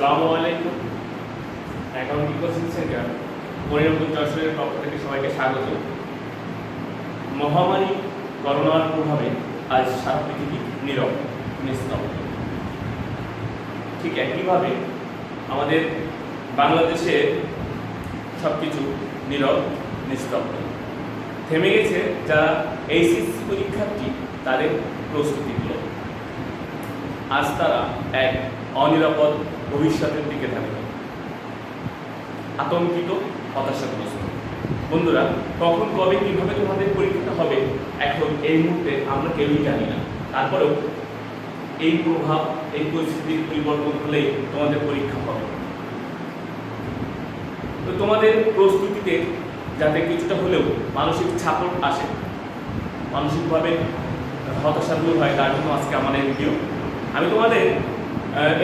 আসসালামু আলাইকুম। Accounting coaching centre Monirampur যশোরের পক্ষ থেকে সবাইকে স্বাগত। মহামারী করোনার প্রভাবে আজ সারা পৃথিবী নীরব, নিস্তব্ধ। ঠিক একইভাবে আমাদের বাংলাদেশে সব কিছু নীরব, নিস্তব্ধ। থেমে গেছে যারা এইচএসসি পরীক্ষার্থী, তাদের প্রস্তুতিগুলো। আজ তারা এক অনিরাপদ ভবিষ্যতের দিকে থাকবে, আতঙ্কিত, হতাশাগ্রস্ত। বন্ধুরা, কখন কবে কিভাবে তোমাদের পরীক্ষাটা হবে এখন এই মুহূর্তে আমরা কেউই জানি না। তারপরেও এই প্রভাব, এই পরিস্থিতির পরিবর্তন হলেই তোমাদের পরীক্ষা হবে। তো তোমাদের প্রস্তুতিতে যাতে কিছুটা হলেও মানসিক সাপোর্ট আসে, মানসিকভাবে হতাশা দূর হয়, তার জন্য আজকে আমাদের ভিডিও। আমি তোমাদের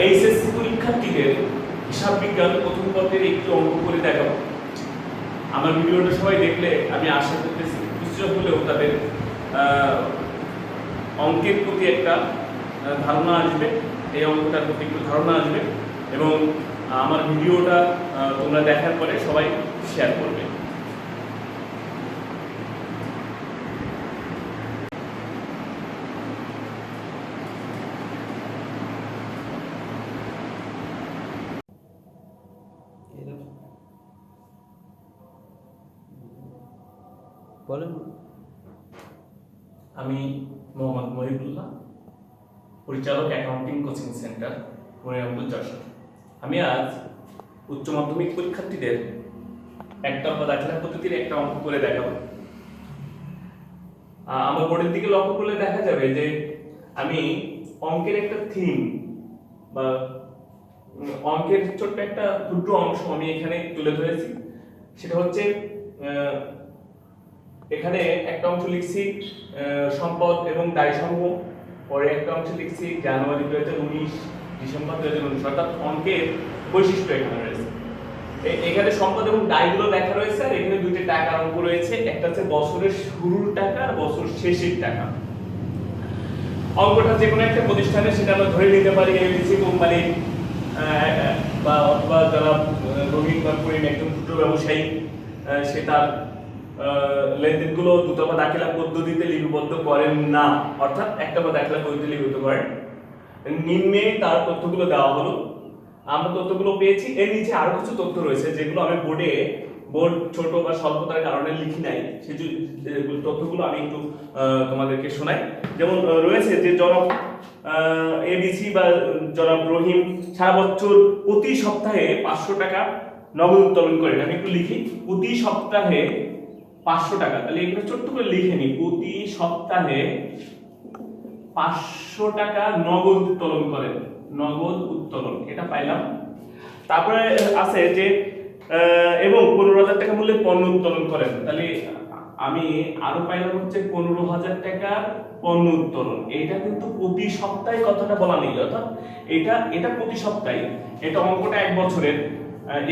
এইচএসসি পরীক্ষার্থীদের হিসাব বিজ্ঞান প্রথম পত্রের একটি অঙ্ক করে দেখাবো। আমার ভিডিওটা সবাই দেখলে আমি আশা করতেছি কিছুটা হলেও তাদের অঙ্কের প্রতি একটা ধারণা আসবে, এই অঙ্কটার প্রতি একটু ধারণা আসবে, এবং আমার ভিডিওটা তোমরা দেখার পরে সবাই শেয়ার করবে। বলেন। আমি মোহাম্মদ মহিবুল্লাহ, পরিচালক accounting coaching centre Monirampur Jessore. আমি আজ উচ্চ মাধ্যমিক পরীক্ষার্থীদের একটা দাখিলা পদ্ধতির একটা অঙ্ক করে দেখাবো। আমার বোর্ডের দিকে লক্ষ্য করলে দেখা যাবে যে আমি অঙ্কের একটা থিম বা অঙ্কের ছোট্ট একটা ক্ষুদ্র অংশ আমি এখানে তুলে ধরেছি। সেটা হচ্ছে এখানে একটা অংশ লিখছি সম্পদ এবং দায় সমূহ, পরে একটা অংশ লিখছি জানুয়ারি 2019, ডিসেম্বর 2019, অর্থাৎ অঙ্কের বৈশিষ্ট্য এখানে রয়েছে। এখানে সম্পদ এবং দায়গুলো লেখা রয়েছে, আর এখানে দুইটা টাকার অঙ্ক রয়েছে, একটা হচ্ছে বছরের শুরুর টাকা আর বছর শেষের টাকা। অঙ্কটা যে কোনো একটা প্রতিষ্ঠানে সেটা আমরা ধরে নিতে পারি এবিসি কোম্পানি বা অথবা যারা রঙিন বা করিম একজন ক্ষুদ্র ব্যবসায়ী, সে তার লেনদেনগুলো দুটো বা দাখিলা পদ্ধতিতে লিপিবদ্ধ করেন না, অর্থাৎ একটা বা দাখিলা পদ্ধতিতে লিপিবদ্ধ করেন। নিম্নে তার তথ্যগুলো দেওয়া হলো, আমরা তথ্যগুলো পেয়েছি। এর নিচে আরো কিছু তথ্য রয়েছে যেগুলো আমি বোর্ড ছোট বা স্বল্পতার কারণে লিখি নাই, সেই তথ্যগুলো আমি একটু তোমাদেরকে শোনাই। যেমন রয়েছে যে জনাব এবিসি বা জনাব রহিম সারা বছর প্রতি সপ্তাহে 500 টাকা নগদ উত্তোলন করেন। আমি একটু লিখি, প্রতি সপ্তাহে 500 টাকা। তাহলে এখানে ছোট্ট করে লিখে নি, প্রতি সপ্তাহে 500 টাকা নগদ উত্তোলন করেন, নগদ উত্তোলন, এটা পাইলাম। তারপরে আছে যে এবং 15,000 টাকা মূল্যের পণ্য উত্তোলন করেন। তাহলে আমি আরো পাইলাম হচ্ছে 15,000 টাকা পণ্য উত্তোলন। এটা কিন্তু প্রতি সপ্তাহে কথাটা বলা নেই, অর্থাৎ এটা প্রতি সপ্তাহে, এটা অঙ্কটা এক বছরের।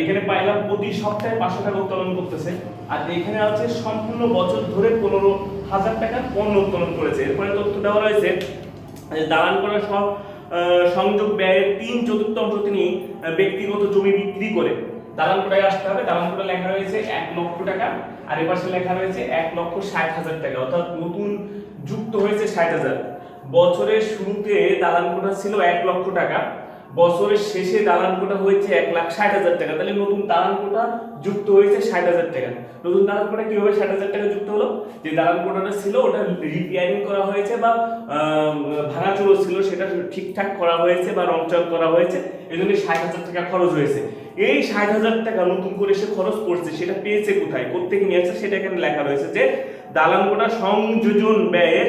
এখানে পাইলাম প্রতি সপ্তাহে 500 টাকা উত্তোলন করতেছে, আর এখানে আছে সম্পূর্ণ বছর ধরে 15,000 টাকার পণ্য উত্তোলন করেছে। এরপরে তথ্য দেওয়া রয়েছে দালান করা সংযোগ ব্যয়ের 3/4 তিনি ব্যক্তিগত জমি বিক্রি করে। দালান কোটায় আসতে হবে, দালান কোটা লেখা রয়েছে 1 লক্ষ টাকা, আর এর পাশে লেখা রয়েছে 1,60,000 টাকা, অর্থাৎ নতুন যুক্ত হয়েছে 60,000। বছরের শুরুতে দালান কোটা ছিল 1 লক্ষ টাকা, বছরের শেষে দালান কোটা হয়েছে 1,60,000 টাকা। তাহলে নতুন দালান কোটা যুক্ত হয়েছে 60,000 টাকা। নতুন দালান কোটা কিভাবে 60,000 টাকা যুক্ত হলো? যে দালান কোটাটা ছিল ওটা রিপেয়ারিং করা হয়েছে বা ভাঙাচোরা ছিল, সেটা ঠিকঠাক করা হয়েছে বা রংচং করা হয়েছে, এজন্য 60,000 টাকা খরচ হয়েছে। এই 60,000 টাকা নতুন করে সে খরচ করছে, সেটা পেয়েছে কোথায়, কোত্থেকে নিয়েছে, সেটা এখানে লেখা রয়েছে যে দালান কোটা সংযোজন ব্যয়ের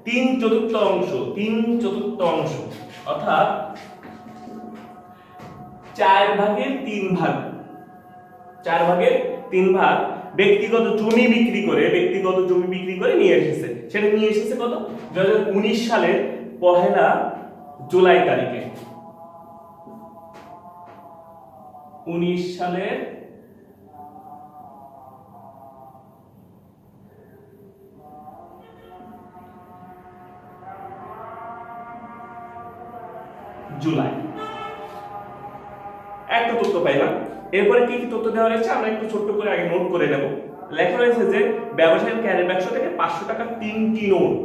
3/4 অংশ, অর্থাৎ 4 ভাগের 3 ভাগ, 4 ভাগের 3 ভাগ ব্যক্তিগত জমি বিক্রি করে নিয়ে এসেছে। সেটা নিয়ে এসেছে কত? 2019 সালের 1 জুলাই তারিখে, 19 সালের জুলাই। একটা তথ্য পাইলাম। এরপরে কি কি তথ্য দেওয়া রয়েছে আমরা একটু ছোট্ট করে আগে নোট করে নেব। লেখা রয়েছে যে ব্যবসায়ীর ক্যারি বাক্স থেকে 500 টাকার 3টি নোট,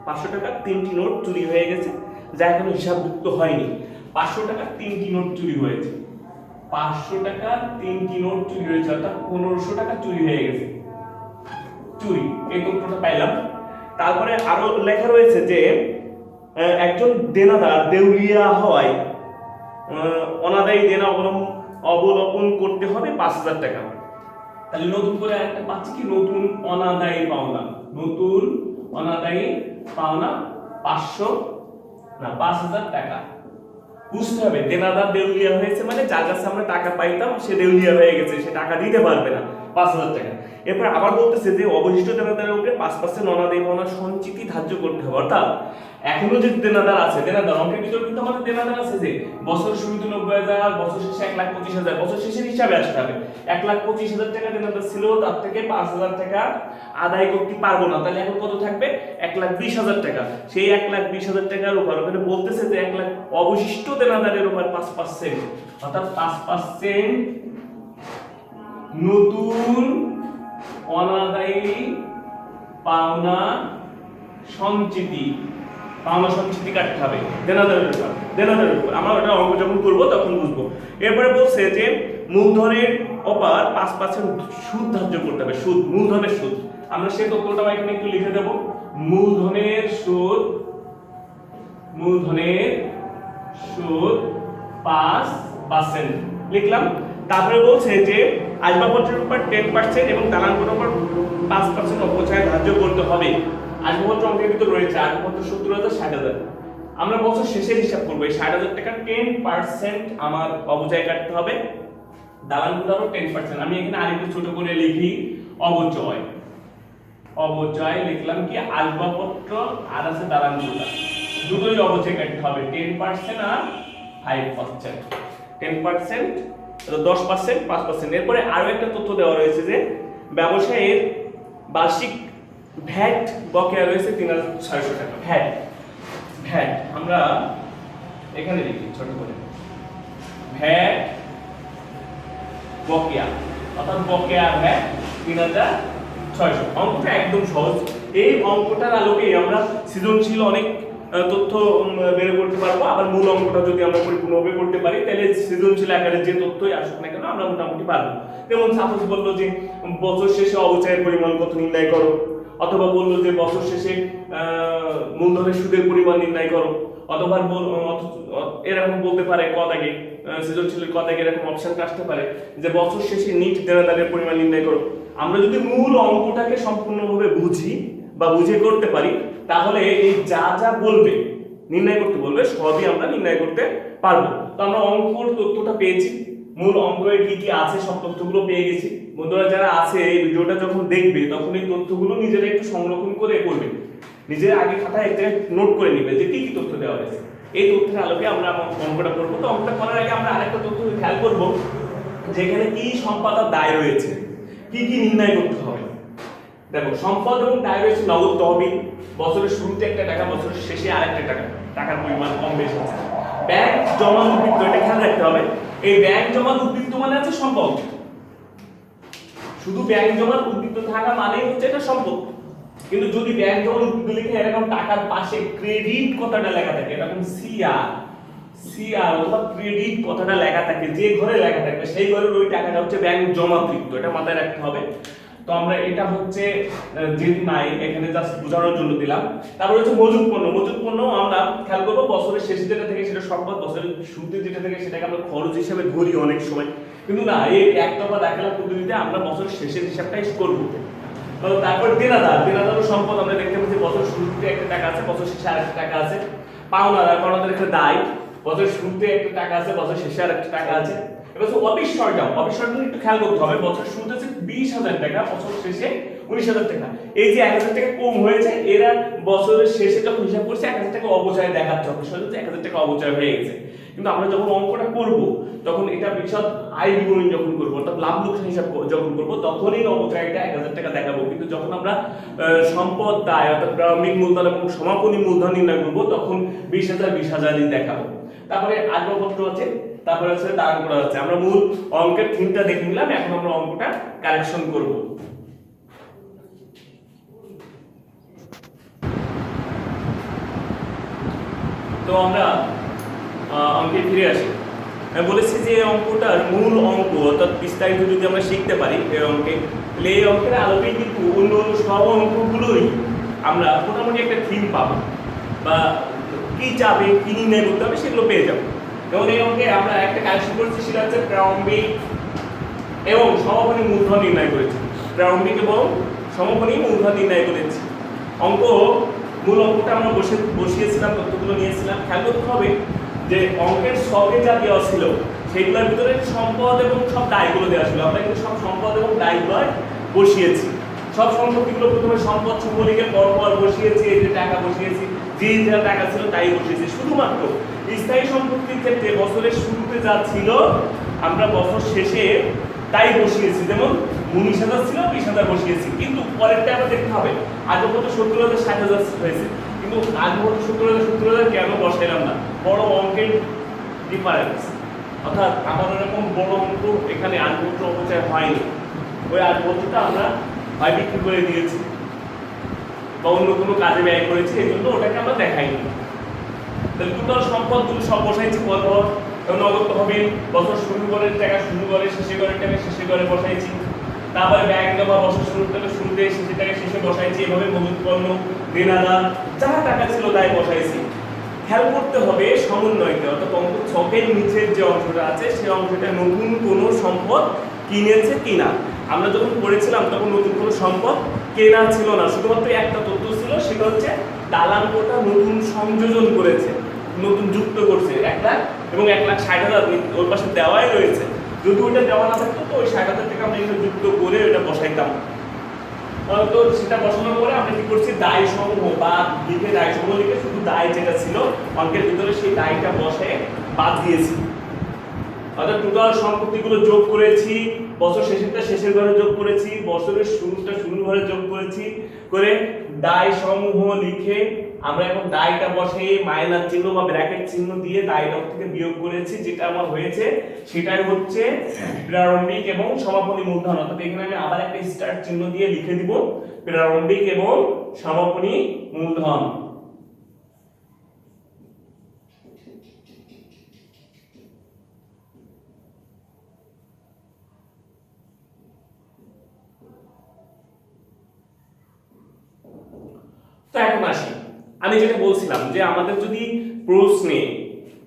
500 টাকার 3টি নোট চুরি হয়ে গেছে, যা এখনো হিসাবভুক্ত হয়নি। 500 টাকার 3টি নোট চুরি হয়েছে, 500 টাকার 3টি নোট চুরি হয়েছে, অর্থাৎ 1500 টাকা চুরি হয়ে গেছে, চুরি, এই তথ্যটা পাইলাম। তারপরে আরো লেখা রয়েছে যে একজন দেনাদার দেউলিয়া হওয়ায় অনাদায়ী দেনা অবলম্বন করতে হবে 5000 টাকা। তাহলে নতুন করে একটা পাচ্ছি কি, নতুন অনাদায়ী পাওনা, নতুন অনাদায়ী পাওনা 5000 টাকা। বুঝতে হবে দেনাদার দেউলিয়া হয়েছে মানে যার কাছে আমরা টাকা পাইতাম সে দেউলিয়া হয়ে গেছে, সে টাকা দিতে পারবে না, 5000 টাকা। এরপর আবার বলতেছে যে অবশিষ্ট দেনাদারের উপরে 5% অনাদায়ী পাওনা সঞ্চিতি ধার্য করতে হবে। অর্থাৎ এখনো যে দেনাদার আছে, দেনাদার অঙ্কের ভিতর কিন্তু আমাদের দেনাদার আছে যে বছর শুরুতে 90,000, বছর শেষে 1,25,000, বছর শেষের হিসাবে আসতে হবে। 1,25,000 টাকা দেনাদার ছিল, তার থেকে 5,000 টাকা আদায় করতে পারবো না, তাহলে এখন কত থাকবে? 1,20,000 টাকা। সেই 1,20,000 টাকার উপর ওখানে বলতেছে যে 1 লাখ অবশিষ্ট দেনাদারের উপর 5%, অর্থাৎ 5% নতুন অনাদায়ী পাওনা সঞ্চিতি, পাওনা সঞ্চিতি কাটতে হবে দেনাদারের উপর। আমরা ওটা অঙ্ক যখন করবো তখন বুঝবো। এরপরে বলছে যে মূলধনের ওপর 5% সুদ ধার্য করতে হবে, সুদ, মূলধনের সুদ। আমরা সেই তথ্যটা এখানে একটু লিখে দেব, মূলধনের সুদ, মূলধনের সুদ 5% লিখলাম। তারপরে বলছে যে আসবাবপত্রের উপর 10% এবং দালানকোটের উপর 5% অপচয় ধার্য করতে হবে। আসবাবপত্র অঙ্কের ভিতর রয়েছে আসবাবপত্র 70,000, 60,000। আমরা বছর শেষের হিসাব করবো, এই 60,000 টাকা 10% আমার অপচয় কাটতে হবে, দালানকোটারও 10%। আমি এখানে আরেকটু ছোট করে লিখি অপচয়, অপচয় লিখলাম কি আসবাবপত্র আর আছে দালানকোটা, দুটোই অপচয় কাটতে হবে, 10% আর 5%। 10% 10%, 5%। এরপরে আরো একটা তথ্য দেওয়া রয়েছে যে ব্যবসায়ের বার্ষিক ভ্যাট বকেয়া রয়েছে 3,600 টাকা। ভ্যাট, ভ্যাট আমরা এখানে লিখি ছোট করে, ভ্যাট বকেয়া, অর্থাৎ বকেয়া ভ্যাট 3,600। অঙ্কটা একদম সহজ। এই অঙ্কটার আলোকেই আমরা সৃজনশীল অনেক তথ্য বের করতে পারবো। আবার মূল অঙ্কটা যদি আমরা পরিপূর্ণভাবে করতে পারি তাহলে সৃজনশীল আকারে যে তথ্যই আসুক না কেন আমরা মোটামুটি পারবো। যেমন সাপোজ বললো যে বছর শেষে অবচয়ের পরিমাণ কত নির্ণয় করো, অথবা বললো যে বছর শেষে মূলধনের সুদের পরিমাণ নির্ণয় করো, অথবা এরকম বলতে পারে ক দাগে, সৃজনশীলের ক দাগে এরকম অপশন আসতে পারে যে বছর শেষে নিট দেনাদারের পরিমাণ নির্ণয় করো। আমরা যদি মূল অঙ্কটাকে সম্পূর্ণভাবে বুঝি বা বুঝে করতে পারি তাহলে এই যা যা বলবে নির্ণয় করতে বলবে সবই আমরা নির্ণয় করতে পারবো। তো আমরা অঙ্কর তথ্যটা পেয়েছি, মূল অঙ্কে কি কি আছে সব তথ্যগুলো পেয়ে গেছি। বন্ধুরা যারা আছে এই ভিডিওটা যখন দেখবে তখন এই তথ্যগুলো নিজেরা একটু সংরক্ষণ করে করবে, নিজের আগে খাতায় একটা নোট করে নিবে যে কি কি তথ্য দেওয়া হয়েছে। এই তথ্যের আলোকে আমরা অঙ্কটা করবো। তো অঙ্কটা করার আগে আমরা আরেকটা তথ্য খেয়াল করবো, যেখানে কি সম্পদ আর দায় রয়েছে, কি কি নির্ণয় করতে হবে। দেখো সম্পদ এবং দায় রয়েছে নগদ তহবিল, বছরের শুরুতে একটা টাকা, বছরের শেষে আরেকটা টাকা, টাকার পরিমাণ কম বেশি আছে। ব্যাংক জমা উদ্বৃত্ত, এটা খেয়াল রাখতে হবে। এই ব্যাংক জমা উদ্বৃত্ত মানে আছে সম্পদ, শুধু ব্যাংক জমা উদ্বৃত্ত থাকা মানেই হচ্ছে এটা সম্পদ। কিন্তু যদি ব্যাংক জমা উদ্বৃত্ত লিখে এরকম টাকার পাশে ক্রেডিট কথাটা লেখা থাকে, এরকম সিআর সিআর অথবা ক্রেডিট কথাটা লেখা থাকে, যে ঘরে লেখা থাকবে সেই ঘরের ওই টাকাটা হচ্ছে ব্যাংক জমাবৃত্ত, এটা মাথায় রাখতে হবে। তো আমরা এটা হচ্ছে যেহেতু নাই এখানে জাস্ট বোঝানোর জন্য দিলাম। তারপর হচ্ছে মজুদ পণ্য, মজুদ পণ্য আমরা খেয়াল করবো বছরের শেষে যেটা থেকে সেটা সম্পদ, বছরের শুরুতে যেটা থেকে সেটাকে আমরা খরচ হিসেবে ধরি অনেক সময়, কিন্তু না এই একতরফা দাখিলা পদ্ধতিতে আমরা বছরের শেষের হিসাবটাই করবো। তারপর দেনাদার, দেনাদারও সম্পদ আমরা দেখতে পাচ্ছি বছর শুরুতে একটা টাকা আছে, বছর শেষে আরেকটা টাকা আছে। পাওনাদার, পাওনাদার একটা দায়, বছর শুরুতে একটা টাকা আছে, বছর শেষে আরেকটা টাকা আছে। এবার অবিস্ময়টা, অবিস্ময়টা একটু খেয়াল করতে হবে, বছর শুরুতে হচ্ছে 20,000 টাকা, বছর শেষে 19,000 টাকা। এই যে 1,000 টাকা কম হয়েছে, এরা বছরের শেষে যখন হিসাব করছে 1,000 টাকা অবচয় দেখাচ্ছে, অবশ্যই 1,000 টাকা অবচয় হয়ে গেছে। কিন্তু আমরা যখন অঙ্কটা করব তখন এটা বিশদ আয় বিবরণী যখন করব অর্থাৎ লাভ লোকসান হিসাব যখন করব তখনই অবচয়টা 1,000 টাকা দেখাবো। কিন্তু যখন আমরা সম্পদ দায় অর্থাৎ প্রারম্ভিক মূলধন এবং সমাপনী মূলধন নির্ণয় করব তখন 20,000 20,000ই দেখাবো। তারপরে আসবাবপত্র আছে, তারপরে হচ্ছে দান করা হচ্ছে। আমরা মূল অঙ্কের থিমটা দেখে নিলাম, এখন আমরা অঙ্কটা কারেকশন করব। তো আমরা অঙ্কে ফিরে আসি। আমি বলেছি যে অঙ্কটার মূল অঙ্ক অর্থাৎ বিস্তারিত যদি আমরা শিখতে পারি এই অঙ্কে, তাহলে এই অঙ্কের আলোকেই কিন্তু অন্য অন্য সব অঙ্কগুলোই আমরা মোটামুটি একটা থিম পাবো, বা কি চাবে কি নির্ণয় করতে হবে সেগুলো পেয়ে যাবো। যেমন এই অঙ্কে আমরা একটা কালেকশন করেছি, সেটা হচ্ছে প্রারম্ভিক এবং সমাপনী মূলধন নির্ণয় করেছি। প্রারম্ভিক এবং সমাপনী মূলধন নির্ণয় করেছি। মূল অঙ্কটা আমরা বসিয়েছিলাম, তথ্যগুলো নিয়েছিলাম। খেয়াল করতে হবে যে অঙ্কের ছকে যা দেওয়া ছিল সেগুলোর ভিতরে সম্পদ এবং সব দায়গুলো দেওয়া ছিল। আমরা কিন্তু সব সম্পদ এবং দায়গুলো বসিয়েছি। সব সম্পত্তিগুলো প্রথমে সম্পদ সমূহকে পর বসিয়েছি, এই যে টাকা বসিয়েছি, যে যা টাকা ছিল তাই বসিয়েছি। শুধুমাত্র স্থায়ী সম্পত্তির ক্ষেত্রে বছরের শুরুতে যা ছিল আমরা বছর শেষে তাই বসিয়েছি। যেমন 19,000 ছিল, 20,000 বসিয়েছি। কিন্তু পরেরটা আমরা দেখতে হবে, আগে কত 70,000 60,000 হয়েছে, কিন্তু আগে কত 70,000 70,000 কেন বসাইলাম না? বড় অঙ্কের ডিফারেন্স, অর্থাৎ আমাদের এরকম বড় অঙ্ক এখানে আটবছর অপচয় হয়নি। ওই আটবছরটা আমরা হয় বিক্রি করে দিয়েছি বা অন্য কোনো কাজে ব্যয় করেছি, এই জন্য ওটাকে আমরা দেখাইনি। তাহলে টোটাল সম্পদগুলো সব বসাইছি পরপর। নগদ তহবিল বছর শুরু করে টাকা শুরু করে, শেষে করে টাকা শেষে করে বসাইছি। তারপরে ব্যাংক জমা বছর শুরু থেকে শুরুতে শেষে টাকা শেষে বসাইছি। এভাবে মজুত পণ্য, দেনাদার যা টাকা ছিল তাই বসাইছি। খেয়াল করতে হবে সমন্বয়কে, অর্থাৎ অঙ্ক ছকের নিচের যে অংশটা আছে সেই অংশটা নতুন কোনো সম্পদ কিনেছে কিনা। আমরা যখন পড়েছিলাম তখন নতুন কোনো সম্পদ কেনা ছিল না, শুধুমাত্র একটা তথ্য ছিল, সেটা হচ্ছে দালানকোটা নতুন সংযোজন করেছে, নতুন যুক্ত করছে 1 লাখ এবং 1,60,000 ওর পাশে দেওয়াই রয়েছে। যদি ওইটা দেওয়া না থাকতো তো ওই 60,000 টাকা আমরা এখানে যুক্ত করে ওইটা বসাইতাম। তো সেটা বসানোর পরে আমরা কি করছি, দায় সমূহ বা লিখে দায় সমূহ লিখে শুধু দায় যেটা ছিল অঙ্কের ভিতরে সেই দায়টা বসে বাদ দিয়েছি। অর্থাৎ টোটাল সম্পত্তিগুলো যোগ করেছি, বছর শেষেরটা শেষের ঘরে যোগ করেছি, বছরের শুরুটা শুরুর ঘরে যোগ করেছি, করে দায় সমূহ লিখে আমরা এখন দায়টা বসে মাইনাস চিহ্ন বা ব্র্যাকেট চিহ্ন দিয়ে দায়টা থেকে বিয়োগ করেছি। যেটা আমার হয়েছে সেটাই হচ্ছে প্রারম্ভিক এবং সমাপনী মূলধন। অর্থাৎ এখানে আমি আবার একটা স্টার চিহ্ন দিয়ে লিখে দিব প্রারম্ভিক এবং সমাপনী মূলধন। তো এখন আসি, আমি যেটা বলছিলাম যে আমাদের যদি প্রশ্নে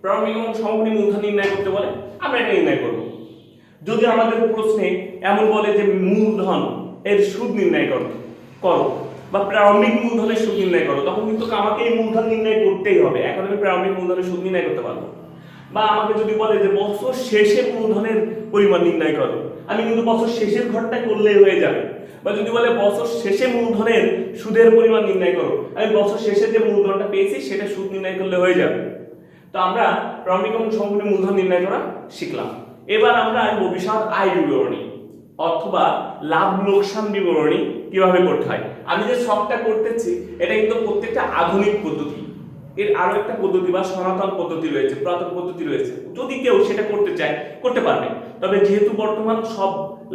প্রারম্ভিক এবং সমাপনী মূলধন নির্ণয় করতে বলে আমরা এটা নির্ণয় করব। যদি আমাদের প্রশ্নে এমন বলে যে মূলধন এর সুদ নির্ণয় করো বা প্রারম্ভিক মূলধনের সুদ নির্ণয় করো, তখন কিন্তু আমাকে এই মূলধন নির্ণয় করতেই হবে। এখন আমি প্রারম্ভিক মূলধনের সুদ নির্ণয় করতে পারবো। বা আমাকে যদি বলে যে বছর শেষে মূলধনের পরিমাণ নির্ণয় করো, আমি কিন্তু বছর শেষের ঘরটা করলেই হয়ে যাবে। বা যদি বলে বছর শেষে মূলধনের সুদের পরিমাণ নির্ণয় করো, আমি বছর শেষে যে মূলধনটা পেয়েছি সেটা সুদ নির্ণয় করলে হয়ে যাবে। তো আমরা প্রারম্ভিক এবং সমাপনী মূলধন নির্ণয় করা শিখলাম। এবার আমরা ভবিষ্যৎ আয় বিবরণী অথবা লাভ লোকসান বিবরণী কিভাবে করতে হয়। আমি যে সবটা করতেছি এটা কিন্তু প্রত্যেকটা আধুনিক পদ্ধতি। এর আরো একটা পদ্ধতি বা সনাতন পদ্ধতি রয়েছে, পুরাতন পদ্ধতি রয়েছে। যদি কেউ সেটা করতে চায় করতে পারবে, তবে যেহেতু বর্তমান সব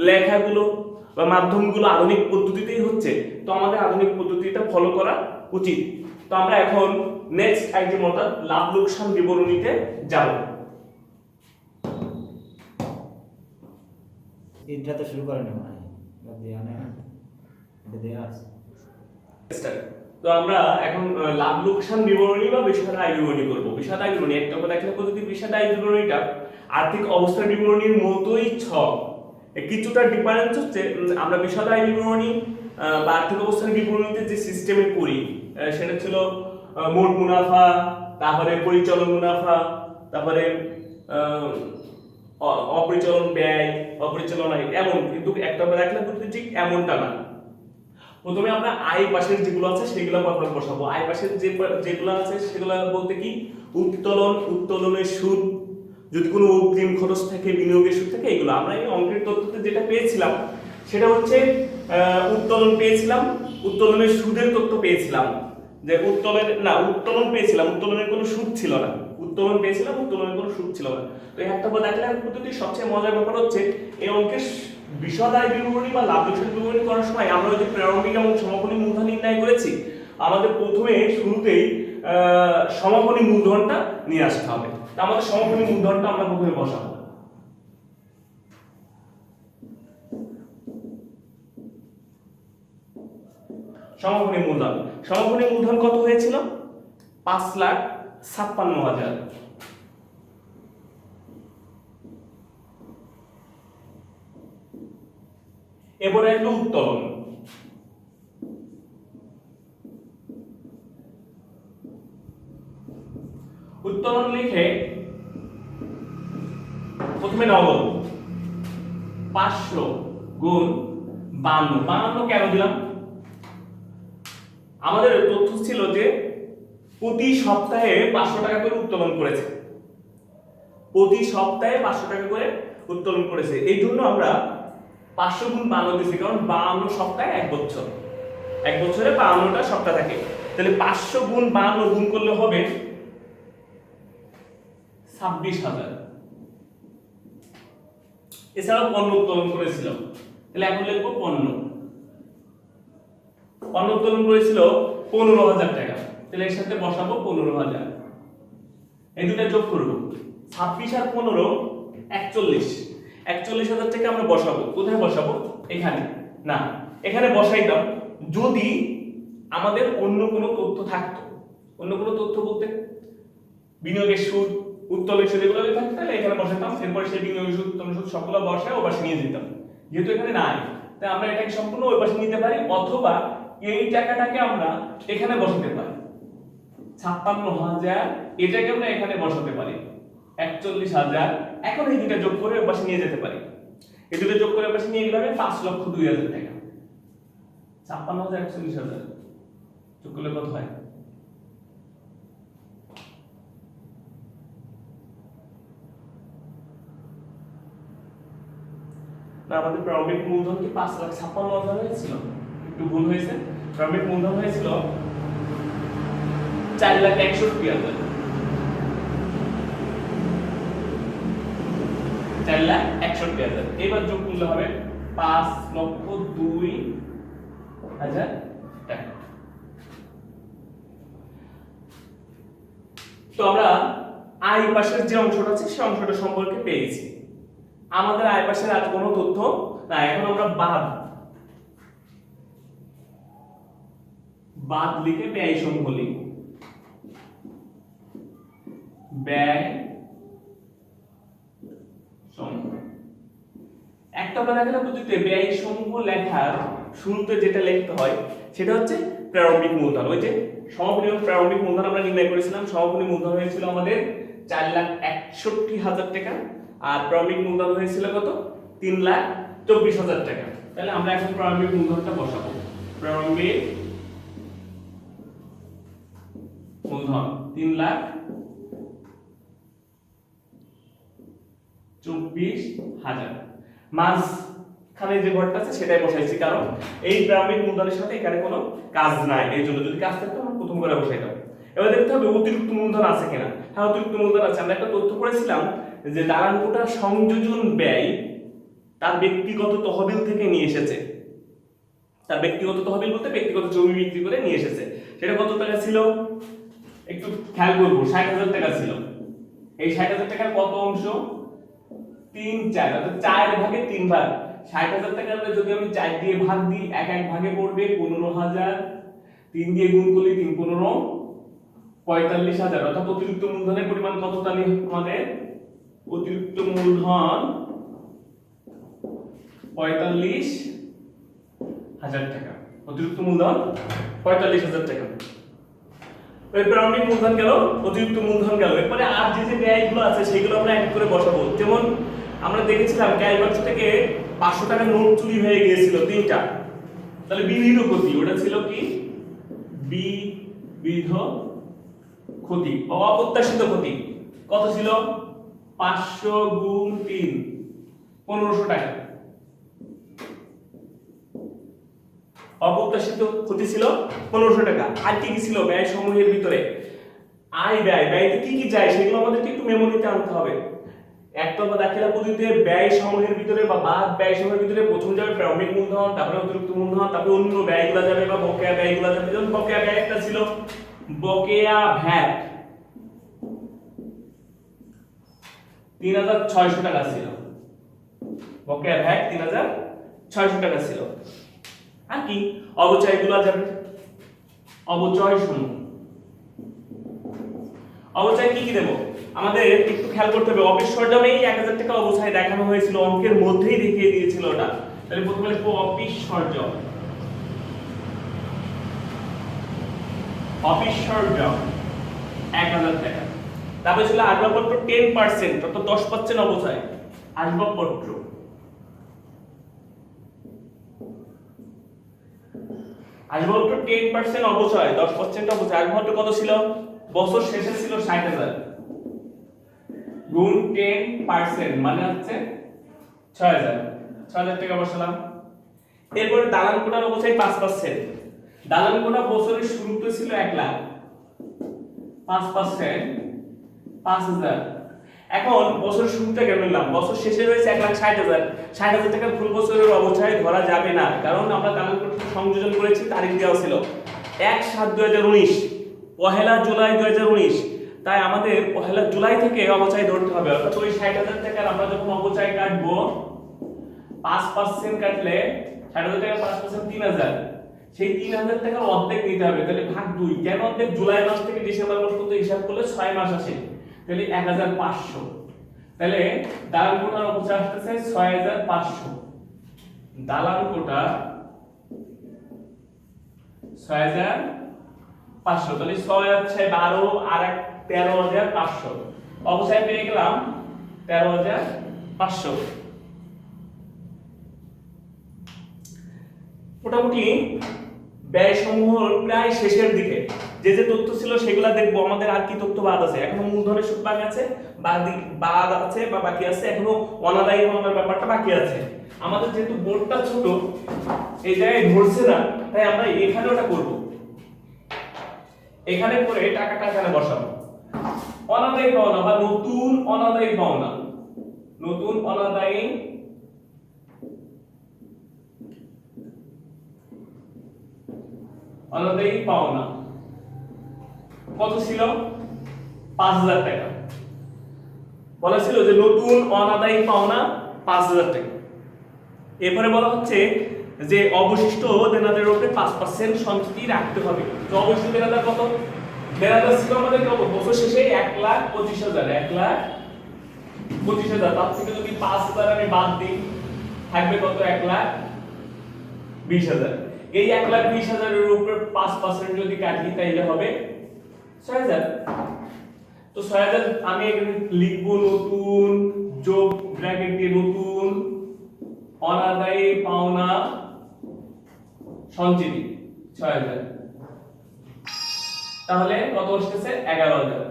লেখাগুলো বা মাধ্যমগুলো আধুনিক পদ্ধতিতেই হচ্ছে, তো আমাদের আধুনিক পদ্ধতিটা ফলো করা উচিত। তো আমরা এখন নেক্সট আইটেম অর্থাৎ লাভ লোকসান বিবরণীতে যাব। এটা তো শুরু করেন না, দেয়া না, এটা দেয়া আছে। তো আমরা এখন লাভ লোকসান বিবরণী বা বিশদ আয় বিবরণী করব। বিশদ আয় বিবরণী একটা কথা দেখলে পদ্ধতি, বিশদ আয় বিবরণীটা আর্থিক অবস্থা বিবরণীর মতোই ছক, কিছুটা ডিফারেন্স হচ্ছে আমরা বিশদ আয় বিবরণী বা আর্থিক অবস্থার বিবরণীতে যে সিস্টেমে করি সেটা ছিল মোট মুনাফা, তারপরে পরিচালন মুনাফা, তারপরে অপরিচালন ব্যয়, অপরিচালন আয়, এমন। কিন্তু একটা দেখলে পদ্ধতি ঠিক এমনটা না। প্রথমে আমরা আয় পাশের যেগুলো আছে সেগুলো পরপর বসাবো। আয় পাশের যেগুলো আছে সেগুলো বলতে কি, উত্তোলন, উত্তোলনের সুদ, যদি কোনো অগ্রিম খরচ থাকে, বিনিয়োগের সুদ থাকে, এগুলো আমরা এই অঙ্কের তথ্যতে যেটা পেয়েছিলাম সেটা হচ্ছে উত্তোলন পেয়েছিলাম, উত্তোলনের সুদের তথ্য পেয়েছিলাম। যে উত্তোলন পেয়েছিলাম, উত্তোলনের কোনো সুদ ছিল না। উত্তোলন পেয়েছিলাম, উত্তোলনের কোনো সুদ ছিল না। তো এই একটা দেখলে পদ্ধতির সবচেয়ে মজার ব্যাপার হচ্ছে এই অঙ্কের বিশদ বিবরণী বা লাভ লোকসান বিবরণী করার সময় আমরা ওই যে প্রারম্ভিক এবং সমাপনী মূলধন নির্ণয় করেছি, আমাদের প্রথমে শুরুতেই সমাপনী মূলধনটা নিয়ে আসতে হবে। তা আমাদের সমাপনী মূলধনটা আমরা প্রথমে বসাবো। সমাপনী মূলধন কত হয়েছিল? 5,56,000। এবারে আসলো উত্তোলন। উত্তোলন লিখে প্রথমে নগদ 500 গুণ 52 কেন দিলাম? আমাদের তথ্য ছিল যে প্রতি সপ্তাহে 500 টাকা করে উত্তোলন করেছে, প্রতি সপ্তাহে 500 টাকা করে উত্তোলন করেছে। এই জন্য আমরা 500 গুণ 52 দিয়েছি, কারণ 52 সপ্তাহে এক বছর, এক বছরে 52টা সপ্তাহ থাকে। তাহলে 500 গুণ 52 গুণ করলে হবে 26,000। এছাড়াও পণ্য উত্তোলন করেছিল, তাহলে এখন লিখবো পণ্য উত্তোলন করেছিল 15,000 টাকা, তাহলে এর সাথে বসাবো 15,000। এই দুটো যোগ করব, 26 আর 15 41,000 টাকা আমরা বসাবো। কোথায় বসাবো? এখানে না, এখানে বসাইতাম যদি আমাদের অন্য কোনো তথ্য থাকতো। অন্য কোনো তথ্য বলতে বিনিয়োগের সুদ, উত্তোলনের সুদ এগুলো যদি থাকতো তাহলে এখানে বসাতাম, এরপর সেই বিনিয়োগের সুদ, উত্তোলনের সুদ সবগুলো বসায় ওই পাশে নিয়ে যেতাম। যেহেতু এখানে নাই, তাই আমরা এটাকে সম্পূর্ণ ওই পাশে নিতে পারি, অথবা এই টাকাটাকে আমরা এখানে বসাতে পারি। 56,000 এটাকে আমরা এখানে বসাতে পারি, 41,000। এখন এই দুটো যোগ করে ওই পাশে নিয়ে যেতে পারি। এই দুটো যোগ করে ওই পাশে নিয়ে গেলে 5,02,000 টাকা। 56,000 41,000 যোগ করলে কত হয়? না, আমাদের প্রারম্ভিক মূলধন কি 5,56,000 হয়েছিল? একটু ভুল হয়েছে। প্রারম্ভিক মূলধন হয়েছিল 4,61,000। 4,61,000। এবার যোগ করলে হবে 5,02,000 টাকা। তো আমরা আয় পাশের যে অংশটা আছে সেই অংশটা সম্পর্কে পেয়েছি। আমাদের আয় পাশের আর কোনো তথ্য না, এখন আমরা বাদ লিখে ব্যয় সমূহ লিখব। ব্যয় সমূহ একটা প্যারাগ্রাফ পদ্ধতিতে ব্যয় সমূহ লেখার শুরুতে যেটা লিখতে হয় সেটা হচ্ছে প্রারম্ভিক মূলধন। ওই যে সমাপনী এবং প্রারম্ভিক মূলধন আমরা নির্ণয় করেছিলাম। সমাপনী মূলধন হয়েছিল আমাদের 4,61,000 টাকা, আর প্রারম্ভিক মূলধন হয়েছিল কত? 3,24,000 টাকা। তাহলে আমরা এখন প্রারম্ভিক মূলধনটা বসাবো। প্রারম্ভিক মূলধন 3,24,000। মাঝখানে যে ঘরটা আছে সেটাই বসাইছি, কারণ এই প্রারম্ভিক মূলধনের সাথে এখানে কোনো কাজ নাই, এই জন্য। যদি কাজ থাকতো আমরা প্রথম করে বসাইতাম। এবার দেখতে হবে অতিরিক্ত মূলধন আছে কিনা। হ্যাঁ, অতিরিক্ত মূলধন আছে। আমরা একটা তথ্য পড়েছিলাম যে দালান কোটা সংযোজন ব্যয় তার ব্যক্তিগত তহবিল থেকে নিয়ে এসেছে। তার ব্যক্তিগত তহবিল বলতে ব্যক্তিগত জমি বিক্রি করে নিয়ে এসেছে। সেটা কত টাকা ছিল একটু খেয়াল করবো, 60,000 টাকা ছিল। এই 60,000 টাকার কত অংশ? 3/4, অর্থাৎ 4 ভাগে 3 ভাগ। 60,000 টাকা যদি আমি 4 দিয়ে ভাগ দিই, এক ভাগে পড়বে 15,000। 3 দিয়ে গুণ করলে 3 15 45,000। অর্থাৎ অতিরিক্ত মূলধনের পরিমাণ কত? তাহলে আমাদের অতিরিক্ত মূলধন 45,000 টাকা। অতিরিক্ত মূলধন 45,000 টাকা। ওই প্রারম্ভিক মূলধন গেল, অতিরিক্ত মূলধন গেল। এরপরে আর যে যে ব্যয়গুলো আছে সেগুলো আমরা এক করে বসাবো। যেমন আমরা দেখেছিলাম ক্যাশ বাক্স থেকে 500 টাকার নোট চুরি হয়ে গিয়েছিল 3টা। তাহলে বিবিধ ক্ষতি, ওটা ছিল কি? বিবিধ ক্ষতি, অপ্রত্যাশিত ক্ষতি। কত ছিল? 500 গুণ 3 1500 টাকা। অপ্রত্যাশিত ক্ষতি ছিল 1500 টাকা। আর কি কি ছিল ব্যয় সমূহের ভিতরে? আয় ব্যয়, ব্যয়তে কি কি যায় সেগুলো আমাদেরকে একটু মেমোরিতে আনতে হবে। একতরফা দাখিলা পদ্ধতিতে ব্যয় সমূহের ভিতরে বা বাদ ব্যয় সমূহের ভিতরে প্রথম যাবে প্রারম্ভিক মূলধন, তারপরে অতিরিক্ত মূলধন, তারপরে অন্য ব্যয়গুলো যাবে বা বকেয়া ব্যয়গুলো যাবে। যেমন বকেয়া ব্যয় একটা ছিল বকেয়া ভ্যাট 3600 টাকা ছিল, বকেয়া ভ্যাট 3600 টাকা ছিল। আর কি অবচয়গুলো যাবে, অবচয় সমূহ, অবচয় কি কি দেব আমাদের একটু খেয়াল করতে হবে। অফিস সরঞ্জামেই 1000 টাকা অবচয় দেখানো হয়েছিল, অঙ্কের মধ্যেই দেখিয়ে দিয়েছিল ওটা। তাহলে প্রথমে লিখবো অফিস সরঞ্জাম, অফিস সরঞ্জাম 1000 টাকা। তারপরে ছিল আসবাবপত্র 10%, অর্থাৎ 10% অবচয় আসবাবপত্র। আসবাবপত্র 10% অবচয়, 10% অবচয়। আসবাবপত্র কত ছিল? বছর শেষে ছিল 60000 গুণ 10% মানে হচ্ছে 6000 টাকা বসালাম। এরপরে দালান কোটার অবচয় 5%। দালান কোটা বছরের শুরুতে ছিল 1 লাখ, 5% 5000। এখন বছরের শুরুতে কেন নিলাম? বছর শেষে রয়েছে 1,60,000, 60,000 টাকার ফুল বছরের অবচয় ধরা যাবে না, কারণ আমরা দালান কোটা সংযোজন করেছি, তারিখ দেওয়া ছিল 1/7/2019, 1 জুলাই 2019। তাই আমাদের 1 জুলাই থেকে অবচয় ধরতে হবে। অর্থাৎ ওই 60,000 টাকার আমরা যখন অবচয় কাটবো 5% কাটলে 60,000 টাকা 5% 3000, সেই 3000 টাকার অর্ধেক নিতে হবে। তাহলে ভাগ 2। কেন অর্ধেক? জুলাই মাস থেকে ডিসেম্বর মাস পর্যন্ত হিসাব করলে 6 মাস আসে, তাহলে 1500। তাহলে দালান কোটার অবচয় আসতেছে 6500। দালান কোটা 6500, তাহলে 6 আছে 12 আর 13500, অবচয় পেয়ে গেলাম 13500। মোটামুটি ব্যয় সমূহ প্রায় শেষের দিকে। যে যে তথ্য ছিল সেগুলা দেখবো। আমাদের আর কি তথ্য বাদ আছে? এখনো মূলধনের সুদ বাকি আছে, বাদ আছে বা বাকি আছে, এখনো অনাদায়ী পাওনার ব্যাপারটা বাকি আছে। আমাদের যেহেতু বোর্ডটা ছোট, এই জায়গায় ধরছে না, তাই আমরা এখানে ওটা করব। এখানে করে টাকাটা এখানে বসাবো। অনাদায়ী পাওনা বা নতুন অনাদায়ী পাওনা, নতুন অনাদায়ী অনাদায়ী পাওনা কত ছিল? 5000 টাকা। বলা ছিল যে নতুন অনাদায়ী পাওনা 5000 টাকা। এরপরে বলা হচ্ছে যে অবশিষ্ট দেনাদের উপরে 5% সঞ্চিতি রাখতে হবে। তো অবশিষ্ট দেনাদার কত? দেনাদার ছিল আমাদের কত? বছর শেষে 1,25,000, 1,25,000। তার থেকে যদি 5000 আমি বাদ দিই, থাকবে কত? 1,20,000। এই 1,20,000 এর উপর 5% যদি কাটি তাহলে হবে 6000। তো 6000 আমি এখানে লিখব নতুন যোগ ব্র্যাকেট দিয়ে নতুন অনাদায়ী পাওনা সঞ্চিতি 6000। তাহলে কত আসছে? 11000।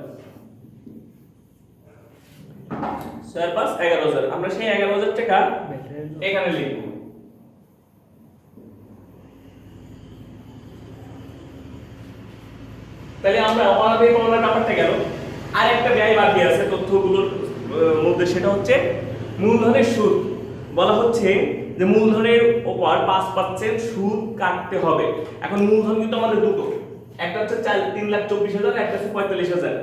6 5 11000। আমরা সেই 11000 টাকা এখানে লিখব। তাহলে আমরা অনাদায়ী পাওনার ব্যাপারটা গেল। আর একটা ব্যয় বাকি আছে তথ্যগুলোর মধ্যে, সেটা হচ্ছে মূলধনের সুদ। বলা হচ্ছে যে মূলধনের উপর 5% সুদ কাটতে হবে। এখন মূলধন কিন্তু আমাদের দুটো, একটা হচ্ছে 3,24,000, একটা হচ্ছে 45,000।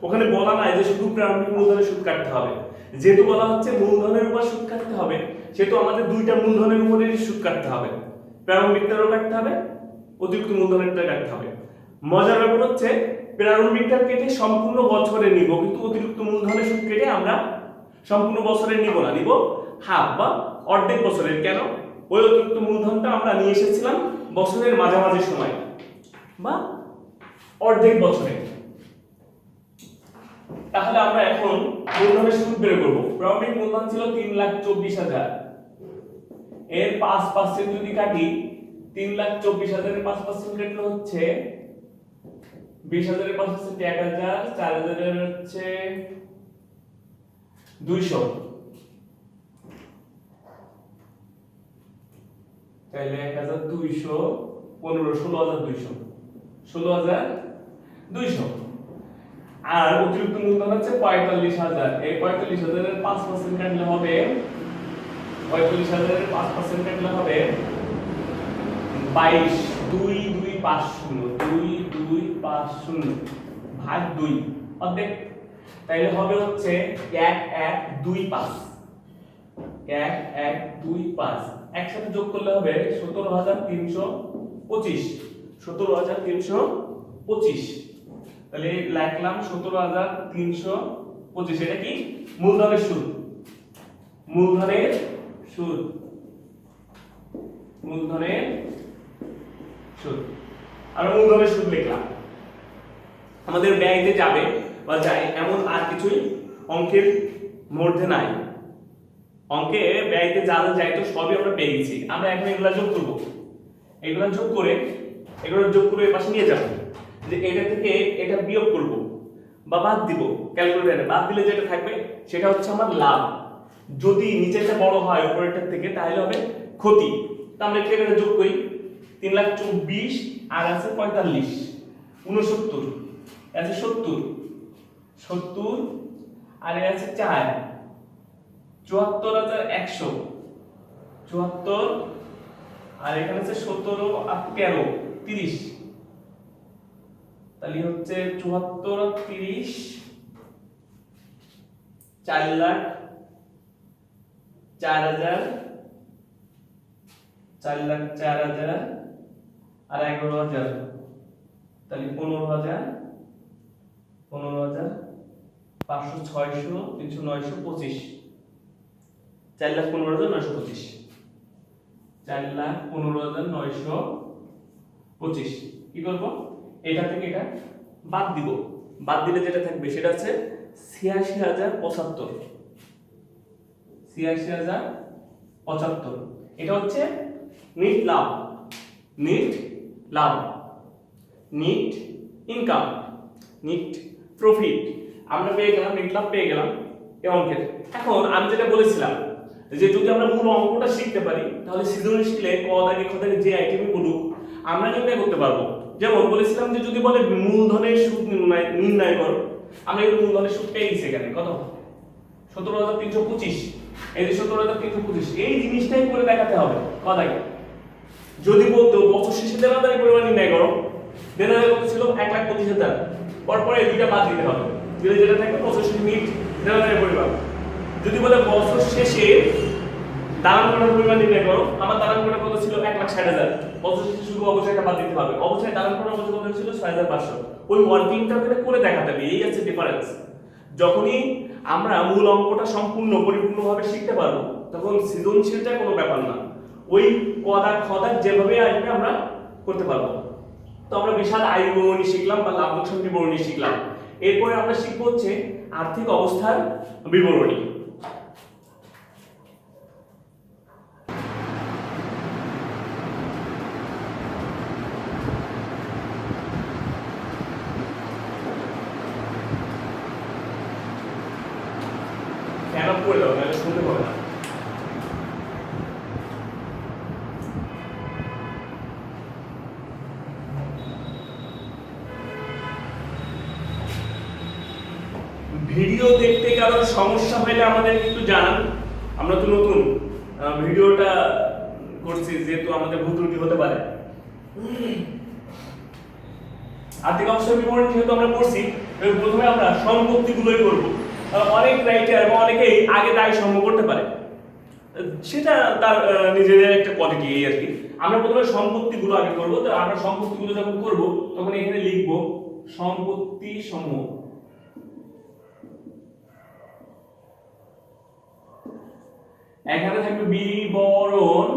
ওখানে বলা নাই যে শুধু প্রারম্ভিক মূলধনের সুদ কাটতে হবে। যেহেতু বলা হচ্ছে মূলধনের উপর সুদ কাটতে হবে, সেহেতু আমাদের দুইটা মূলধনের উপরেই সুদ কাটতে হবে, প্রারম্ভিকটারও কাটতে হবে, অতিরিক্ত মূলধনেরটা কাটতে হবে। মজার ব্যাপার হচ্ছে প্রারম্ভিকটা কেটে সম্পূর্ণ বছরে নিব, কিন্তু অতিরিক্ত মূলধনের সুদ কেটে আমরা সম্পূর্ণ বছরে নিব না, নিব হাফ বা অর্ধেক বছরের। কেন? ওই অতিরিক্ত মূলধনটা আমরা নিয়ে এসেছিলাম বছরের মাঝামাঝি সময় বা অর্ধেক বছরে। তাহলে আমরা এখন মূলধনের সুদ বের করব। প্রারম্ভিক মূলধন ছিল 3,24,000, এর 5% যদি কাটি, 3,24,000 এর 5% কাটলে হচ্ছে 20,000 এর 5% 1,000, 4,000 এর হচ্ছে 200। তাহলে 1,200 15 16,200, 16,200। আর অতিরিক্ত মূলধন হচ্ছে 45,000। এই 45,000 এর 5% কাটলে হবে 45,000 এর 5% কাটলে হবে 22 2250 2250 ভাগ 2 অর্ধেক। তাইলে হবে হচ্ছে 1125 1125 একসাথে যোগ করলে হবে 17,325 17,325। তাহলে লিখলাম 17,325। এটা কি মূলধনের সুদ, মূলধনের সুদ, মূলধনের সুদ। আমরা মূলধনের সুদ লিখলাম। আমাদের ব্যয়তে যাবে বা যায় এমন আর কিছুই অঙ্কের মধ্যে নাই। অঙ্কে ব্যয়তে যা যা যাইতো সবই আমরা পেয়ে গেছি। আমরা এখন এগুলা যোগ করব, এগুলা যোগ করে এই পাশে নিয়ে যাব। যে এটা থেকে এটা বিয়োগ করব বা বাদ দিব, ক্যালকুলেটরে বাদ দিলে যেটা থাকবে সেটা হচ্ছে আমার লাভ। যদি নিচেরটা বড় হয় উপরেরটার থেকে তাহলে হবে ক্ষতি। তো আমরা এটা যোগ করি, 3,24,000 আর আছে 45 69 আছে 70 আর এর আছে 4 74,100 74 আর এখানে আছে 17 আর 13 30। তাহলে হচ্ছে 74 আর 30 4,04,000 4,04,000 আর 11,000। তাহলে 15,000 500 600 300 925 4,15,925 4,15,925। কি করব? এটা থেকে এটা বাদ দিব, বাদ দিলে যেটা থাকবে সেটা হচ্ছে 86,075 86,075। এটা হচ্ছে নিট লাভ, নিট লাভ, নিট ইনকাম, নিট প্রফিট। আমরা পেয়ে গেলাম, নিট লাভ পেয়ে গেলাম এই অঙ্কের। এখন আমি যেটা বলেছিলাম যে যদি আমরা মূল অঙ্কটা শিখতে পারি তাহলে সৃজনশীলে ক দাগে খ দাগে যে আইটেমই বলুক আমরা নির্ণয় করতে পারবো। যেমন বলেছিলাম যে যদি বলে মূলধনের সুদ নির্ণয় করো, আমরা কিন্তু মূলধনের সুদ পেয়ে গেছি এখানে কত 17,325। এই যে 17,325 এই জিনিসটাই করে দেখাতে হবে ক দাগে। যদি বলতো বছর শেষে দেনাদারি পরিমাণ নির্ণয় করো, দেনাদারি কত ছিল 1,25,000, পরপর এই দুইটা বাদ দিতে হবে, দিলে যেটা থাকবে বছর শেষে নিট দেনাদারি পরিমাণ। যদি বলে বছর শেষে দালান কোটার পরিমাণ নির্ণয় করো, আমার দালান কোটা কত ছিল 1,60,000, বছর শেষে শুধু অবশ্যই বাদ দিতে হবে। অবশ্যই দালান কোটার কত ছিল 6,500। ওই ওয়ার্কিংটা করে দেখাতে হবে, এই আছে ডিফারেন্স। যখনই আমরা মূল অঙ্কটা সম্পূর্ণ পরিপূর্ণভাবে শিখতে পারবো তখন সৃজনশীলটা কোনো ব্যাপার না, ওই কদা খদা যেভাবে আসবে আমরা করতে পারবো। তো আমরা বিশাল আয় বিবরণী শিখলাম বা লাভ লোকসান বিবরণী শিখলাম। এরপরে আমরা শিখবো হচ্ছে আর্থিক অবস্থার বিবরণী। ফ্যান অফ করে দাও নাহলে শুনতে পাবে না। ভিডিও দেখতে কারোর সমস্যা হলে আমাদের একটু জানান। আমরা তো নতুন ভিডিওটা করছি, যেহেতু আমাদের ভুল ত্রুটি হতে পারে। আর্থিক অবস্থার বিবরণী যেহেতু আমরা করছি, প্রথমে আমরা সম্পত্তিগুলোই করব। অনেক রাইটার এবং অনেকেই আগে দায় সম্ভব করতে পারে, সেটা তার নিজেদের একটা কোয়ালিটি এই আর কি। আমরা প্রথমে সম্পত্তিগুলো আগে করব। তো আমরা সম্পত্তিগুলো যখন করব তখন এখানে লিখব সম্পত্তি সমূহ। এখানে থাকবে বিবরণ,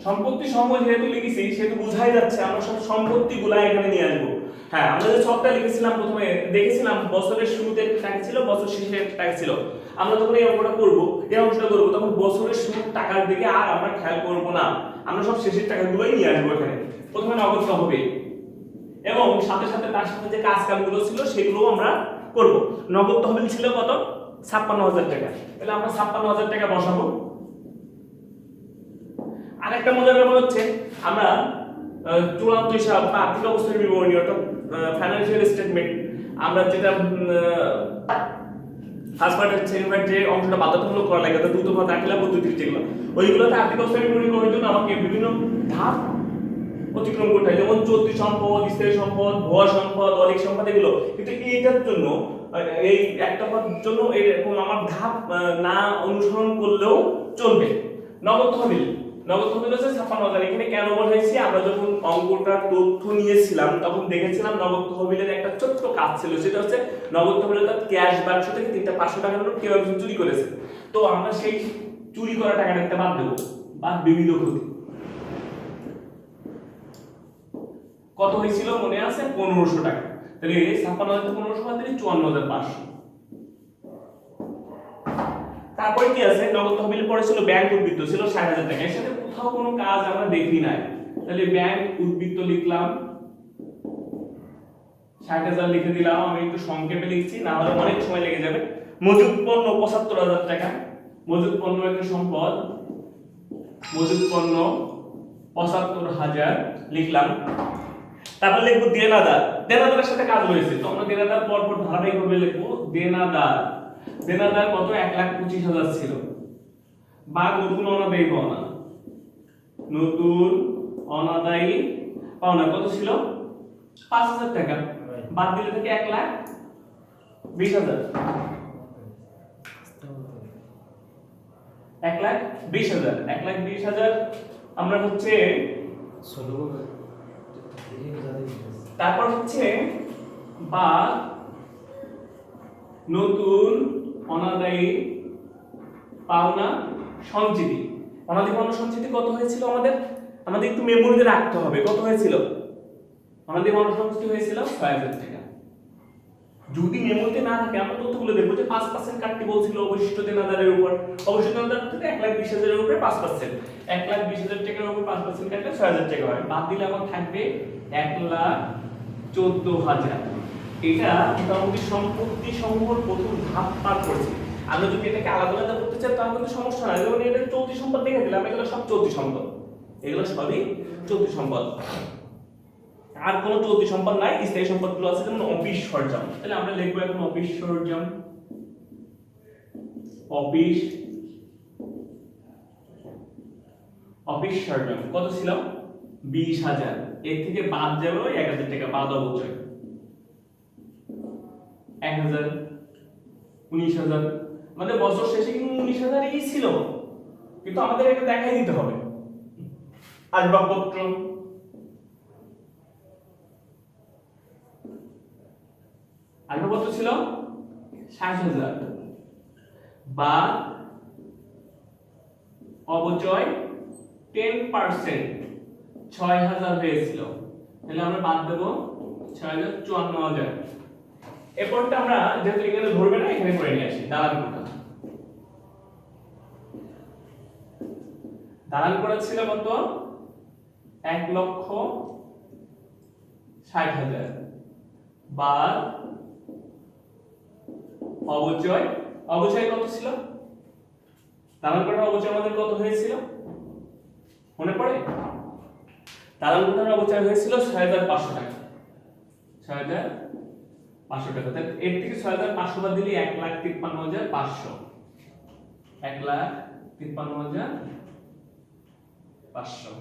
সম্পত্তি সমূহ যেহেতু লিখেছি সেহেতু বোঝাই যাচ্ছে আমরা সব সম্পত্তিগুলো এখানে নিয়ে আসবো। হ্যাঁ, আমরা যে ছকটা লিখেছিলাম প্রথমে দেখেছিলাম বছরের শুরুতে টাকা ছিল, বছর শেষে টাকা ছিল। আমরা যখন এই অঙ্কটা করব, এই অংশটা করব, তখন বছরের শুরুর টাকার দিকে আর আমরা খেয়াল করব না, আমরা সব শেষের টাকাগুলোই নিয়ে আসবো এখানে। প্রথমে নগদ হবে এবং সাথে সাথে তার সাথে যে কাজ কামগুলো ছিল সেগুলোও আমরা করব। নগদ তহবিল ছিল কত 56,000 টাকা, তাহলে আমরা 56,000 টাকা বসাবো। আরেকটা মজার ব্যাপার হচ্ছে আমরা চূড়ান্ত হিসাব বা আর্থিক অবস্থার বিবরণী অর্থাৎ ফাইন্যান্সিয়াল স্টেটমেন্ট আমরা যেটা ফার্স্ট পার্ট সেকেন্ড পার্ট যে অংশটা বাধ্যতামূলক করা লাগে অর্থাৎ দ্রুত বা দাখিলা পদ্ধতি যেগুলো ওইগুলোতে আর্থিক অবস্থার বিবরণী করার জন্য আমাকে বিভিন্ন ধাপ অতিক্রম করতে হয়, যেমন চলতি সম্পদ, স্থায়ী সম্পদ, ভুয়া সম্পদ, অলিক সম্পদ এগুলো। কিন্তু এইটার জন্য এই একটা জন্য এরকম আমার ধাপ না অনুসরণ করলেও চলবে। নগদ তহবিল, নগদ তহবিল হচ্ছে 56,000। এখানে কেন বসাইছি, আমরা যখন অঙ্কটার তথ্য নিয়েছিলাম তখন দেখেছিলাম নগদ তহবিলের একটা ছোট্ট কাজ ছিল, সেটা হচ্ছে নগদ তহবিল অর্থাৎ ক্যাশ বাক্স থেকে 3টা 500 টাকার নোট কেউ একজন চুরি করেছে। তো আমরা সেই চুরি করা টাকাটা একটা বাদ দেবো, বা বিবিধ ক্ষতি। কত হয়েছিল মনে আছে? 1500 টাকা। তাহলে 56,000 থেকে 1500 বাদ দিলে 54,500। তারপরে কি আছে? নগদ তহবিল পরে ছিল ব্যাংক উদ্বৃত্ত, ছিল 60,000 টাকা। এর সাথে কোথাও কোনো কাজ আমরা দেখি নাই, তাহলে ব্যাংক উদ্বৃত্ত লিখলাম, 60,000 লিখে দিলাম। আমি একটু সংক্ষেপে লিখছি, না হলে অনেক সময় লেগে যাবে। মজুদ পণ্য 75,000 টাকা, মজুদ পণ্য একটা সম্পদ, মজুদ পণ্য 75,000 লিখলাম। তারপর লিখবো দেনাদার, দেনাদারের সাথে কাজ রয়েছে, তো আমরা দেনাদার পরপর ধারাবাহিকভাবে লিখবো। দেনাদার, দেনাদার কত? 1,25,000 ছিল। বা নতুন অনাদায়ী পাওনা, নতুন অনাদায়ী পাওনা কত ছিল? 5,000 টাকা। বাদ দিলে থেকে 1,20,000, 1,20,000, 1,20,000 আমরা হচ্ছে। তারপর হচ্ছে বা নতুন অনাদায়ী পাওনা সঞ্চিতি। অনাদায়ী পাওনা সঞ্চিতি কত হয়েছিল আমাদের? আমাদের একটু মেমোরিতে রাখতে হবে। কত হয়েছিল? অনাদায়ী পাওনা সঞ্চিতি হয়েছিল 6,000 টাকা। যদি মেমোরিতে না থাকে আমরা তথ্যগুলো দেখবো যে 5% কাটতে বলছিল অবশিষ্ট দেনাদারের উপর। অবশিষ্ট দেনাদার থেকে 1,20,000 এর উপরে 5%, 1,20,000 টাকার উপর 5% কাটলে 6,000 টাকা হয়। বাদ দিলে আমার থাকবে 1,14,000। এটা মোটামুটি সম্পত্তি সমূহের প্রথম ধাপ পার করছি। আমরা যদি এটাকে আলাদা আলাদা করতে চাই তাহলে কিন্তু সমস্যা নাই। যেমন এটা চলতি সম্পদ দেখে দিলাম, এগুলো সব চলতি সম্পদ, এগুলো সবই চলতি সম্পদ। আর কোনো চলতি সম্পদ নাই, স্থায়ী সম্পদগুলো আছে, যেমন অফিস সরঞ্জাম। তাহলে আমরা লিখবো এখন অফিস সরঞ্জাম, অফিস সরঞ্জাম কত ছিল? 20,000। এর থেকে বাদ যাবে 1,000 টাকা, বাদ অবচয় 1,000, 19,000। আমাদের বছর শেষে কিন্তু 19,000ই ছিল, কিন্তু আমাদের এটা দেখাই দিতে হবে। আসবাবপত্র, আসবাবপত্র ছিল 60,000, বা অবচয় 10%, 6,000 হয়েছিল। তাহলে আমরা বাদ দেবো 6,000, 54,000। এরপরটা আমরা যেহেতু এখানে ধরবে না, এখানে করে নিয়ে আসি। দালান কোটা, দালান কোটা ছিল কত? 1,60,000, বা অবচয়, অবচয় কত ছিল? দালান কোটার অবচয় আমাদের কত হয়েছিল মনে পড়ে? দালান কোটার অবচয় হয়েছিল 6,500 টাকা, 6,500 টাকা। তাহলে এর থেকে 6,500 বাদ দিলে 1,53,500, 1,53,500।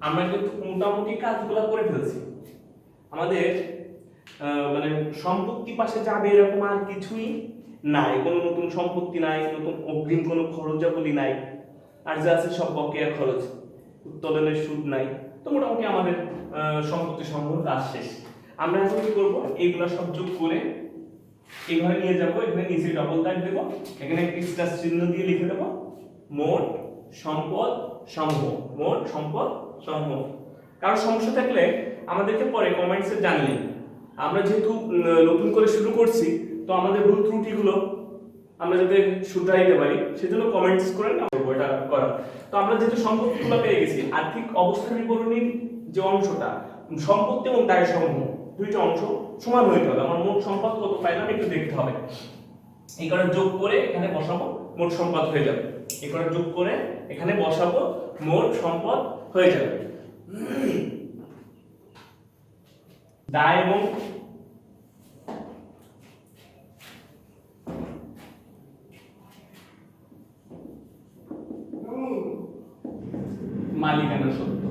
আমরা কিন্তু মোটামুটি কাজগুলো করে ফেলছি। আমাদের মানে সম্পত্তি পাশে যাবে এরকম আর কিছুই নাই, কোনো নতুন সম্পত্তি নাই, নতুন অগ্রিম কোনো খরচাবলী নাই, আর যা আছে সব বকেয়া খরচ, উত্তোলনের সুদ নাই। তো মোটামুটি আমাদের সম্পত্তি সমূহ কাজ শেষ। আমরা এখন কি করবো? এইগুলো সব যোগ করে এইভাবে নিয়ে যাবো, এখানে নিচে ডবল দাগ দেবো, এখানে একটি স্টার চিহ্ন দিয়ে লিখে দেবো মোট সম্পদ সমূহ, মোট সম্পদ সমূহ। কারণ সমস্যা থাকলে আমাদেরকে পরে কমেন্টসে জানিয়ে। আমরা যেহেতু নতুন করে শুরু করছি, তো আমাদের ভুল ত্রুটিগুলো আমরা যাতে শুধরাইতে পারি সেজন্য কমেন্টস করে না এটা করা। তো আমরা যেহেতু সম্পত্তিগুলো পেয়ে গেছি, আর্থিক অবস্থা বিবরণীর যে অংশটা, সম্পত্তি এবং দায় সমূহ দুইটা অংশ সমান হইতে হবে। আমার মোট সম্পদ কত পাইলাম একটু দেখতে হবে, এই কারণে যোগ করে এখানে বসাবো, মোট সম্পদ হয়ে যাবে। এই কটা যোগ করে এখানে বসাবো, মোট সম্পদ হয়ে যাবে। দায় এবং মালিকানা সত্ত্ব।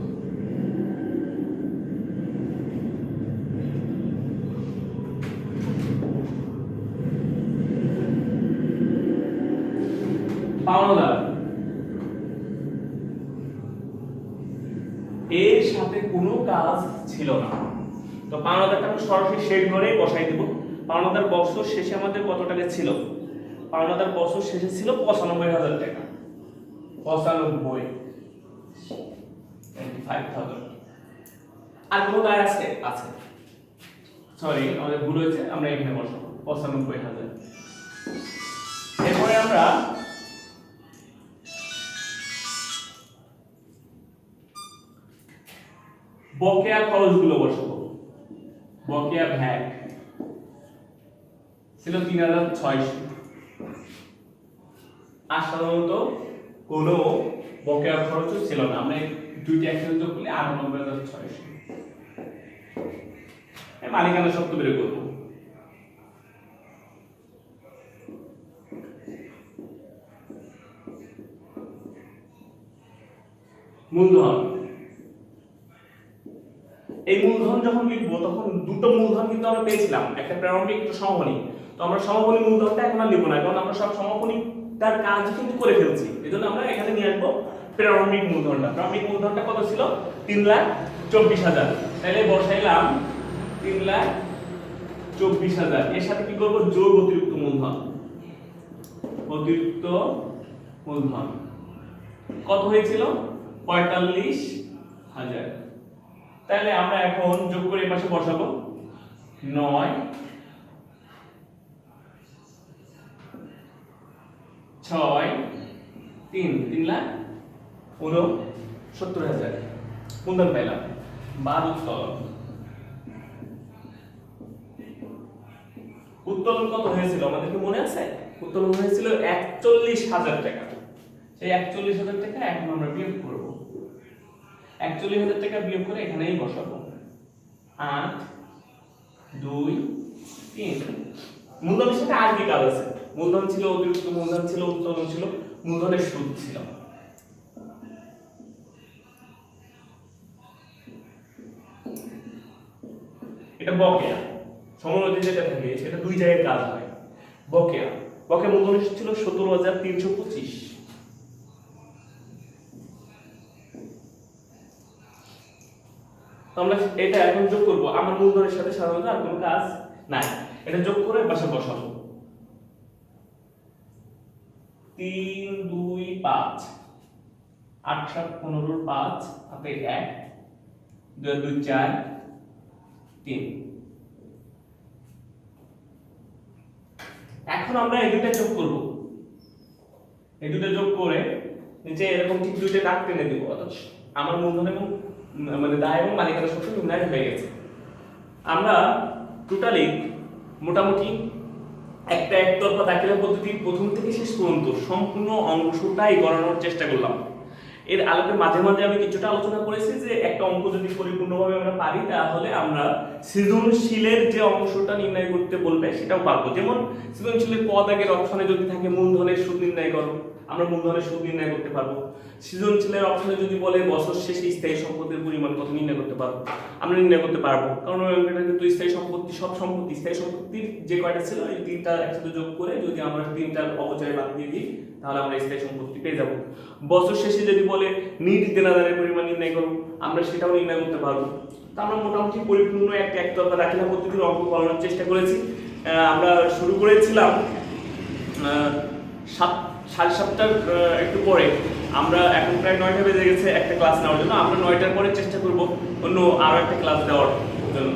পাওনাদার এর সাথে কোনো কাজ ছিল না, তো পাওনাদারটা আমরা সরাসরি শেড ঘরেই বসাই দেব। পাওনাদার বছর শেষে আমাদের কত টাকা ছিল? পাওনাদার বছর শেষে ছিল 95,000 টাকা। 95,000। আর কোনো দায় আছে? আছে, সরি আমাদের ভুল হয়েছে, আমরা এখানে বসাবো 95,000। এরপরে আমরা বকেয়া খরচগুলো বসাবো। বকেয়া ভ্যাট ছিল 3,600। আর সাধারণত কোনো বকেয়া খরচও ছিল না, আমরা দুইটি একসাথে যোগ করলে 98,600। মালিকানা সত্ত্ব বের করবো। মূলধন, এই মূলধন যখন লিখবো তখন দুটো মূলধন কিন্তু আমরা পেয়েছিলাম, একটা প্রারম্ভিক একটা সমাপনী। তো আমরা সমাপনী মূলধনটা এখন আর লিখব না, কারণ আমরা সব সমাপনী তার কাজ কিন্তু করে ফেলছি। এজন্য আমরা এখানে নিয়ে আসবো প্রারম্ভিক মূলধনটা। প্রারম্ভিক মূলধনটা কত ছিল? 3,24,000। তাহলে বসাইলাম 3,24,000। এর সাথে কি করব? যোগ অতিরিক্ত মূলধন। অতিরিক্ত মূলধন কত হয়েছিল? 45,000। তাহলে আমরা এখন যোগ করে এই পাশে বসাবো 9 6 3 3,69,000 মূলধন পাইলাম। বাদ উত্তোলন। উত্তোলন কত হয়েছিল আমাদের কি মনে আছে? উত্তোলন হয়েছিল 41,000 টাকা। সেই 41,000 টাকা এখন আমরা বিয়োগ করব। 41,000 টাকা বিয়োগ করে এখানেই বসাবো 8 2 3। মূলধনের সাথে আর কি কাজ আছে? মূলধন ছিল, অতিরিক্ত মূলধন ছিল, উত্তোলন ছিল, মূলধনের সুদ ছিল। এটা বকেয়া। সমনতি যেটা থাকে সেটা দুই জায়গায় কাজ হয়। বকেয়া, বকেয়া মূলধনের সুদ ছিল 17,325। তো আমরা এটা এখন যোগ করব। আমার মূলধনের সাথে সাধারণত আর কোনো কাজ নাই, এটা যোগ করে পাশে বসাবো 3 2 5 8 7 15 5 হাতে 1 2 2 4 3। এখন আমরা এই দুটো যোগ করব। এই দুটো যোগ করে নিচে এরকম ঠিক দুইটা দাগ টেনে দেব। অর্থাৎ আমার মূলধন এবং মানে দায় এবং মালিকানা সত্ত্ব নির্ণয় হয়ে গেছে। আমরা টোটালি মোটামুটি একটা একতরফা দাখিলা পদ্ধতির প্রথম থেকে শেষ পর্যন্ত সম্পূর্ণ অংশটাই গণনার চেষ্টা করলাম। এর আলোকে মাঝে মাঝে আমি কিছুটা আলোচনা করেছি যে একটা অঙ্ক যদি পরিপূর্ণভাবে আমরা পারি তাহলে আমরা সৃজনশীলের যে অংশটা নির্ণয় করতে বলবে সেটাও পারবো। যেমন সৃজনশীলের ক দাগের অপশনে যদি থাকে মূলধনের সুদ নির্ণয় করো, আমরা মূলধনের সুদ নির্ণয় করতে পারবো। সৃজনশীলের অপশনে যদি বলে বছর শেষে স্থায়ী সম্পদের পরিমাণ কত নির্ণয় করতে পারবো, আমরা নির্ণয় করতে পারবো। কারণ এটা কিন্তু স্থায়ী সম্পত্তি, সব সম্পত্তি স্থায়ী সম্পত্তির যে কয়টা ছিল এই তিনটা একসাথে যোগ করে যদি আমরা তিনটার অবচয় বাদ দিয়ে দিই তাহলে আমরা স্থায়ী সম্পত্তি পেয়ে যাব। বছর শেষে যদি বলে নিট দেনাদারের পরিমাণ নির্ণয় করো, আমরা সেটাও নির্ণয় করতে পারবো। তো আমরা মোটামুটি পরিপূর্ণ একটা একতরফা দাখিলা পদ্ধতির অঙ্ক করানোর চেষ্টা করেছি। আমরা শুরু করেছিলাম 7:30টার একটু পরে। আমরা এখন প্রায় 9টা বেজে গেছে একটা ক্লাস নেওয়ার জন্য। আমরা 9টার পরে চেষ্টা করব অন্য আরো একটা ক্লাস দেওয়ার জন্য।